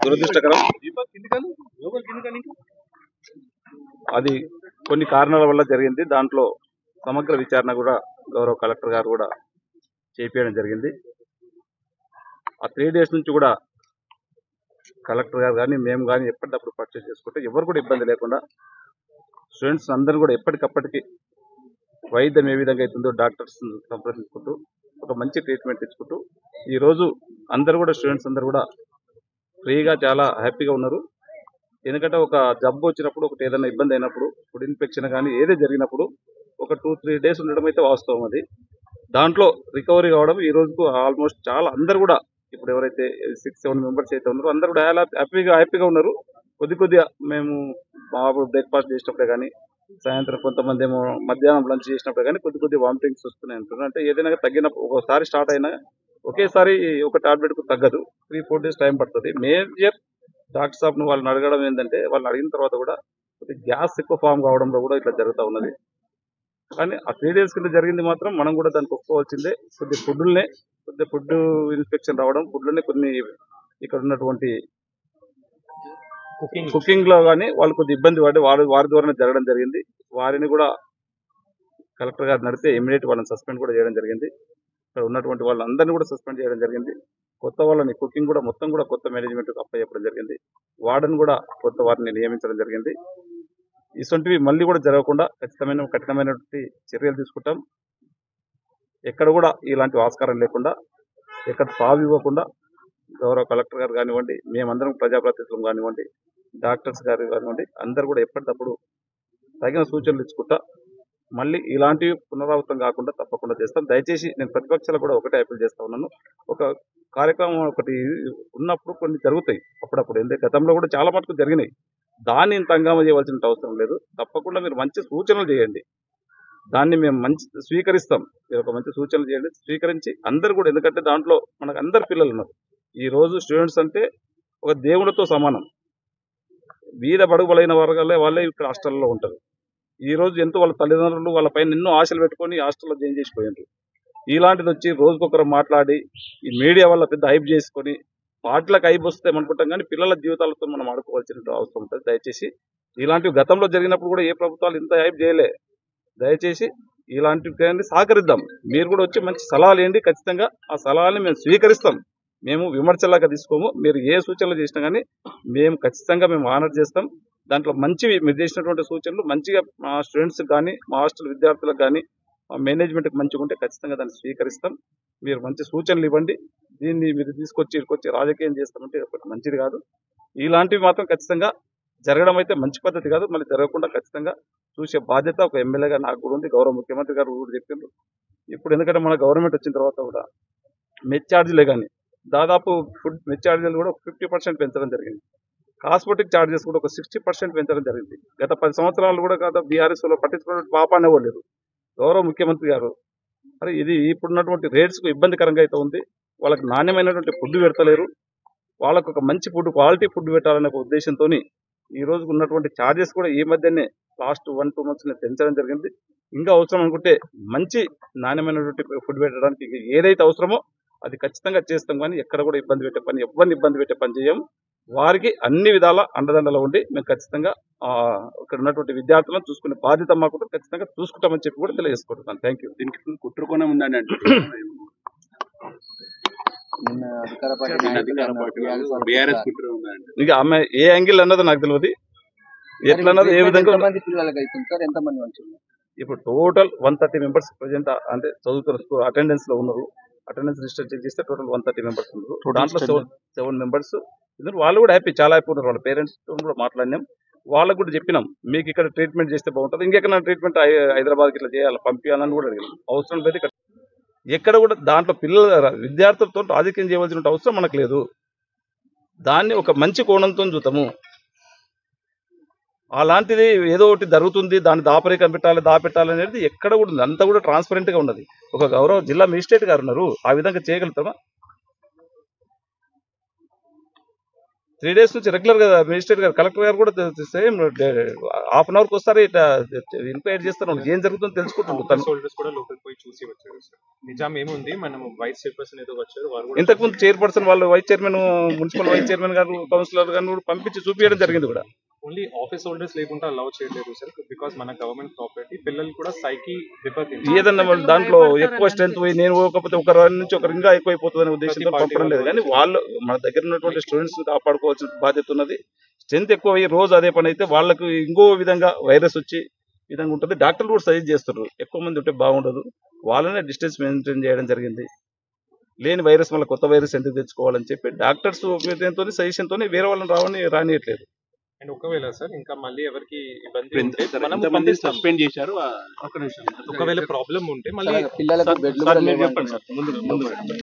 దురదృష్టకరం. అది కొన్ని కారణాల వల్ల జరిగింది. దాంట్లో సమగ్ర విచారణ కూడా గౌరవ కలెక్టర్ గారు కూడా చేపించడం జరిగింది. ఆ 3 days నుంచి కూడా కలెక్టర్ గారు కానీ మేము కానీ ఎప్పటికప్పుడు పర్చేస్ చేసుకుంటే ఎవరు కూడా ఇబ్బంది లేకుండా స్టూడెంట్స్ అందరూ కూడా ఎప్పటికప్పటికి వైద్యం ఏ విధంగా అవుతుందో డాక్టర్స్ సంప్రదించుకుంటూ ఒక మంచి ట్రీట్మెంట్ ఇచ్చుకుంటూ ఈరోజు అందరూ కూడా స్టూడెంట్స్ అందరూ కూడా ఫ్రీగా చాలా హ్యాపీగా ఉన్నారు. ఎందుకంటే ఒక జబ్బు వచ్చినప్పుడు ఒకటి ఏదైనా ఇబ్బంది అయినప్పుడు ఫుడ్ ఇన్ఫెక్షన్ కానీ ఏదే జరిగినప్పుడు ఒక 2-3 days ఉండడం అయితే వాస్తవం. అది దాంట్లో రికవరీ కావడం ఈ రోజుకు ఆల్మోస్ట్ చాలా అందరు కూడా ఇప్పుడు ఎవరైతే 6-7 మెంబర్స్ అయితే ఉన్నారో అందరు కూడా హ్యాపీగా ఉన్నారు. కొద్దిగా మేము మామూలు బ్రేక్ఫాస్ట్ చేసినప్పుడే కానీ సాయంత్రం కొంతమంది ఏమో మధ్యాహ్నం లంచ్ చేసినప్పుడే కానీ కొద్ది వామిటింగ్స్ వస్తున్నాయి అంటున్నారు. అంటే ఏదైనా తగ్గినప్పుడు ఒకసారి స్టార్ట్ అయినా ఒకేసారి ఒక టాబ్లెట్ కు తగ్గదు. 3-4 days టైం పడుతుంది. మేజర్ డాక్టర్ సాబ్ ను వాళ్ళని అడగడం ఏంటంటే వాళ్ళు అడిగిన తర్వాత కూడా కొద్దిగా గ్యాస్ ఎక్కువ ఫామ్ కావడంలో కూడా ఇట్లా జరుగుతూ ఉన్నది. కానీ ఆ 3 days కింద జరిగింది మాత్రం మనం కూడా దానికి ఒప్పుకోవాల్సిందే. కొద్ది ఫుడ్ ఇన్ఫెక్షన్ రావడం, ఫుడ్లోనే కొన్ని ఇక్కడ ఉన్నటువంటి కుకింగ్ లో కానీ వాళ్ళు కొద్ది ఇబ్బంది పడి వారి ద్వారానే జరగడం జరిగింది. వారిని కూడా కలెక్టర్ గారు నడితే ఇమీడియట్ వాళ్ళని సస్పెండ్ కూడా చేయడం జరిగింది. ఇక్కడ ఉన్నటువంటి వాళ్ళందరినీ కూడా సస్పెండ్ చేయడం జరిగింది. కొత్త వాళ్ళని కుకింగ్ కూడా మొత్తం కూడా కొత్త మేనేజ్మెంట్ అప్పచెప్పడం జరిగింది. వార్డెన్ కూడా కొత్త వారిని నియమించడం జరిగింది. ఇటువంటివి మళ్ళీ కూడా జరగకుండా కఠినమైనటువంటి చర్యలు తీసుకుంటాం. ఎక్కడ కూడా ఇలాంటి ఆస్కారం లేకుండా ఎక్కడ తావు ఇవ్వకుండా గౌరవ కలెక్టర్ గారు కానివ్వండి, మేమందరం ప్రజాప్రతినిధులు కానివ్వండి, డాక్టర్స్ గారు కానివ్వండి, అందరూ కూడా ఎప్పటికప్పుడు తగిన సూచనలు ఇచ్చుకుంటా మళ్ళీ ఇలాంటివి పునరావృతం కాకుండా తప్పకుండా చేస్తాం. దయచేసి నేను ప్రతిపక్షాలు కూడా ఒకటే అప్పీల్ చేస్తా ఉన్నాను. ఒక కార్యక్రమం ఒకటి ఉన్నప్పుడు కొన్ని జరుగుతాయి అప్పుడప్పుడు. ఎందుకంటే గతంలో కూడా చాలా మటుకు జరిగినాయి. దాన్ని ఇంత హంగామా చేయవలసిన అవసరం లేదు. తప్పకుండా మీరు మంచి సూచనలు చేయండి. దాన్ని మేము స్వీకరిస్తాం. మీరు ఒక మంచి సూచనలు చేయండి, స్వీకరించి అందరు కూడా, ఎందుకంటే దాంట్లో మనకు అందరు పిల్లలు ఉన్నారు. ఈ రోజు స్టూడెంట్స్ అంటే ఒక దేవుడితో సమానం. బీద బడుగు బలైన వాళ్ళే ఇక్కడ హాస్టల్లో ఉంటారు. ఈ రోజు ఎంతో వాళ్ళ తల్లిదండ్రులు వాళ్ళ పైన ఎన్నో ఆశలు పెట్టుకొని హాస్టల్లో జాయిన్ చేసిపోయారు. ఇలాంటిది వచ్చి రోజుకొకరు మాట్లాడి ఈ మీడియా వల్ల పెద్ద హైప్ చేసుకొని వాటిలకు హైప్ వస్తే అనుకుంటాం, కానీ పిల్లల జీవితాలతో మనం ఆడుకోవాల్సిన అవసరం ఉంటుంది. దయచేసి ఇలాంటివి గతంలో జరిగినప్పుడు కూడా ఏ ప్రభుత్వాలు ఇంత హైప్ చేయలే. దయచేసి ఇలాంటివి సహకరిద్దాం. మీరు కూడా వచ్చి మంచి సలహాలు ఏంటి, ఖచ్చితంగా ఆ సలహాలని మేము స్వీకరిస్తాం. మేము విమర్శలాగా తీసుకోము. మీరు ఏ సూచనలు చేసినా కానీ మేము ఖచ్చితంగా ఆనర్ చేస్తాం. దాంట్లో మంచివి మీరు చేసినటువంటి సూచనలు మంచిగా మా స్టూడెంట్స్ కానీ మా హాస్టల్ విద్యార్థులకు కానీ మా మేనేజ్మెంట్కి మంచిగా ఉంటే ఖచ్చితంగా దాన్ని స్వీకరిస్తాం. మీరు మంచి సూచనలు ఇవ్వండి. దీన్ని మీరు తీసుకొచ్చి రాజకీయం చేస్తామంటే ఒకటి మంచిది కాదు. ఇలాంటివి మాత్రం ఖచ్చితంగా జరగడం అయితే మంచి పద్ధతి కాదు. మళ్ళీ జరగకుండా ఖచ్చితంగా చూసే బాధ్యత ఒక ఎమ్మెల్యేగా నాకు కూడా ఉంది. గౌరవ ముఖ్యమంత్రి గారు కూడా చెప్పిండ్రు. ఇప్పుడు ఎందుకంటే మన గవర్నమెంట్ వచ్చిన తర్వాత కూడా మెస్ ఛార్జీలే కానీ దాదాపు ఫుడ్ మెస్ ఛార్జీలు కూడా 50% పెంచడం జరిగింది. కాస్మెటిక్ ఛార్జెస్ కూడా ఒక 60% పెంచడం జరిగింది. గత 10 సంవత్సరాలు కూడా కాదు బీఆర్ఎస్ లో పట్టించుకున్న పాపానే లేదు. గౌరవ ముఖ్యమంత్రి గారు మరి ఇది ఇప్పుడున్నటువంటి రేట్స్ కు ఇబ్బందికరంగా అయితే ఉంది. వాళ్ళకి నాణ్యమైనటువంటి ఫుడ్ పెడతలేరు. వాళ్ళకు ఒక మంచి ఫుడ్, క్వాలిటీ ఫుడ్ పెట్టాలనే ఒక ఉద్దేశంతో ఈ రోజు ఉన్నటువంటి ఛార్జెస్ కూడా ఈ మధ్యనే లాస్ట్ 1-2 months పెంచడం జరిగింది. ఇంకా అవసరం అనుకుంటే మంచి నాణ్యమైనటువంటి ఫుడ్ పెట్టడానికి ఏదైతే అవసరమో అది ఖచ్చితంగా చేస్తాం. కానీ ఎక్కడ కూడా ఎవరిని ఇబ్బంది పెట్టే పని చేయం. వారికి అన్ని విధాల అండదండలు ఉండి మేము ఖచ్చితంగా ఇక్కడ ఉన్నటువంటి విద్యార్థులను చూసుకునే బాధ్యత మాకు ఖచ్చితంగా చూసుకుంటామని చెప్పి కూడా తెలియజేసుకుంటున్నాను. Thank you. దీనికి కుట్రకోణం ఉందని అంటే ఇక ఆమె ఏ యాంగిల్ అన్నది నాకు తెలియదు, ఎట్లా అన్నది ఏ విధంగా. ఇప్పుడు టోటల్ 130 మెంబర్స్ ప్రజెంట్ అంటే చదువుతున్న స్కూల్ అటెండెన్స్ లో ఉన్నారు. అటెండెన్స్ రిజిస్టర్ చెక్ చేస్తే టోటల్ 130 మెంబర్స్ ఉన్నారు. దాంట్లో 7 మెంబర్స్ వాళ్ళు కూడా చాలా హ్యాపీ ఉన్నారు. వాళ్ళ పేరెంట్స్ తో కూడా మాట్లాడినాం. వాళ్ళకు కూడా చెప్పినాం మీకు ఇక్కడ ట్రీట్మెంట్ చేస్తే బాగుంటుంది, ఇంకెక్కడ ట్రీట్మెంట్ హైదరాబాద్కి ఇట్లా చేయాలి పంపించాలని కూడా అడిగినాం. అవసరం లేదు ఎక్కడ కూడా దాంట్లో విద్యార్థులతో రాజకీయం చేయవలసిన అవసరం మనకు లేదు. దాన్ని ఒక మంచి కోణంతో చూద్దాము. అలాంటిది ఏదో ఒకటి జరుగుతుంది దాన్ని దాపెట్టాలి అనేది ఎక్కడ కూడా ఉంది. అంతా కూడా ట్రాన్స్పరెంట్ గా ఉన్నది. ఒక గౌరవ జిల్లా మేజిస్ట్రేట్ గారు ఉన్నారు, ఆ విధంగా చేయగలుగుతామా? 3 days నుంచి రెగ్యులర్ గా మేజిస్ట్రేట్ గారు కలెక్టర్ గారు కూడా సేమ్ హాఫ్ అన్ అవర్ కి వస్తారు ఇట్లా ఎంక్వైరీ చేస్తారు ఏం జరుగుతుందో తెలుసుకుంటుంటారు తను. హోల్డర్స్ కూడా లోపలికి పోయి చూసి వచ్చారు సార్. నిజాం ఏముంది, మనం వైస్ చైర్పర్సన్ ఏదో వచ్చారు, వారు కూడా ఇంతకు ముందు చైర్పర్సన్ వాళ్ళు vice chairman municipal vice chairman గారు కౌన్సిలర్ గారు కూడా పంపించి చూపించడం జరిగింది కూడా. ఓన్లీ ఆఫీస్ హోల్డర్స్ లేకుండా అలౌ చేయలేదు సార్, బికాస్ మన గవర్నమెంట్ ప్రాపర్టీ. పిల్లలు కూడా సైకి దెబ్బతింది. ఏదన్నా వాళ్ళు దాంట్లో ఎక్కువ స్ట్రెంత్ పోయి నేను పోకపోతే ఒక రన్ నుంచి ఒక రింగా ఎక్కువైపోతుందనే ఉద్దేశంతో పంపడం లేదు. కానీ వాళ్ళు మన దగ్గర ఉన్నటువంటి స్టూడెంట్స్ కాపాడుకోవాల్సిన బాధ్యత ఉన్నది. స్ట్రెంత్ ఎక్కువ అయ్యి రోజు అదే పని అయితే వాళ్ళకు ఇంకో విధంగా వైరస్ వచ్చి విధంగా ఉంటుంది. డాక్టర్లు కూడా సజెస్ట్ చేస్తారు ఎక్కువ మంది ఉంటే బాగుండదు, వాళ్ళనే డిస్టెన్స్ మెయింటైన్ చేయడం జరిగింది. లేని వైరస్ మళ్ళీ కొత్త వైరస్ ఎందుకు తెచ్చుకోవాలని చెప్పి డాక్టర్స్ సజెషన్ తోని వేరే వాళ్ళని రానియట్లేదు. అండ్ ఒకవేళ సార్ ఇంకా మళ్ళీ ఎవరికి ఇబ్బంది ఉంటే మనం ఎంతమంది పంపిస్తాం. సస్పెండ్ చేశారు ఒక నిమిషం ఒకవేళ ప్రాబ్లం ఉంటే మళ్ళీ పిల్లలకు బెడ్లు కూడా లేవు చెప్పండి సార్ ముందు